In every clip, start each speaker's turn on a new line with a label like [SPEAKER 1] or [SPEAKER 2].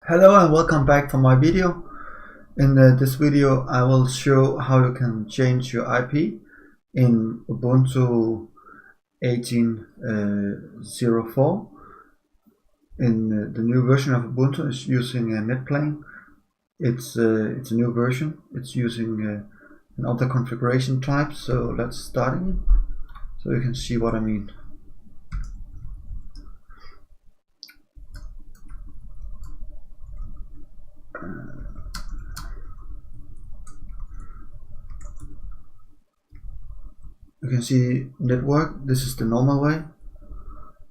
[SPEAKER 1] Hello and welcome back for my video. In this video I will show how you can change your IP in Ubuntu 18.04. In the new version of Ubuntu is using netplan. It's a new version. It's using another configuration type. So let's start it so you can see what I mean. You can see network, this is the normal way,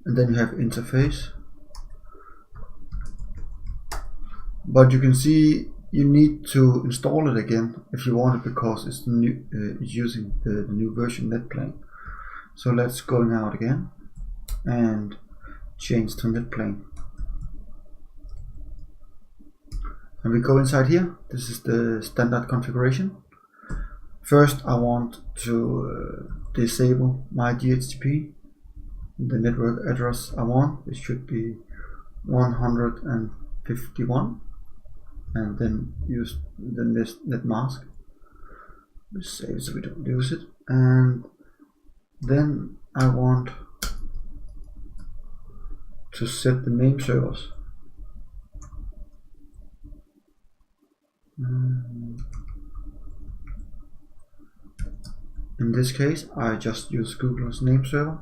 [SPEAKER 1] and then you have interface. But you can see you need to install it again if you want it, because it's new, it's using the new version netplan. So let's go out again and change to netplan. And we go inside here. This is the standard configuration. First I want to disable my DHCP. The network address I want, it should be 151, and then use the net mask. We save it so we don't lose it. And then I want to set the name servers. In this case I just use Google's name server.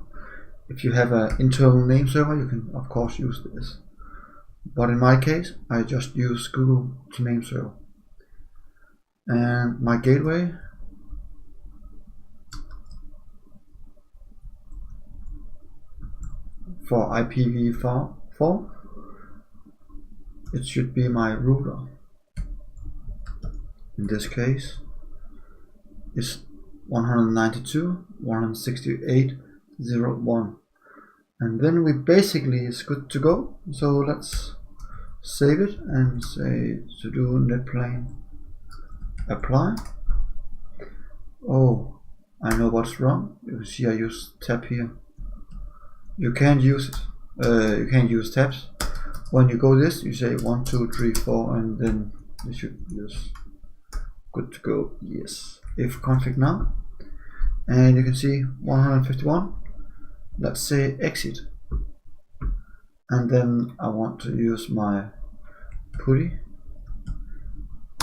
[SPEAKER 1] If you have an internal name server you can of course use this, but in my case I just use Google to name server. And my gateway, for IPv4 it should be my router. In this case is 192.168.0.1, and then we basically is good to go. So let's save it and say to do netplan apply. Oh, I know what's wrong. You see I use tab here. You can't use it. You can't use tabs. When you go this, you say 1, 2, 3, 4, and then you should use good to go. Yes. If config now, and you can see 151. Let's say exit, and then I want to use my putty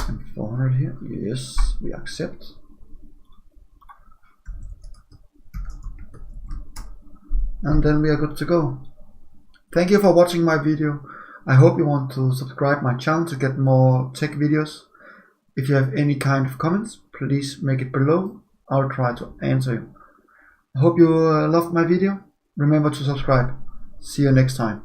[SPEAKER 1] and 400 here. Yes, we accept. And then we are good to go. Thank you for watching my video. I hope you want to subscribe my channel to get more tech videos. If you have any kind of comments, please make it below. I'll try to answer you. I hope you loved my video. Remember to subscribe. See you next time.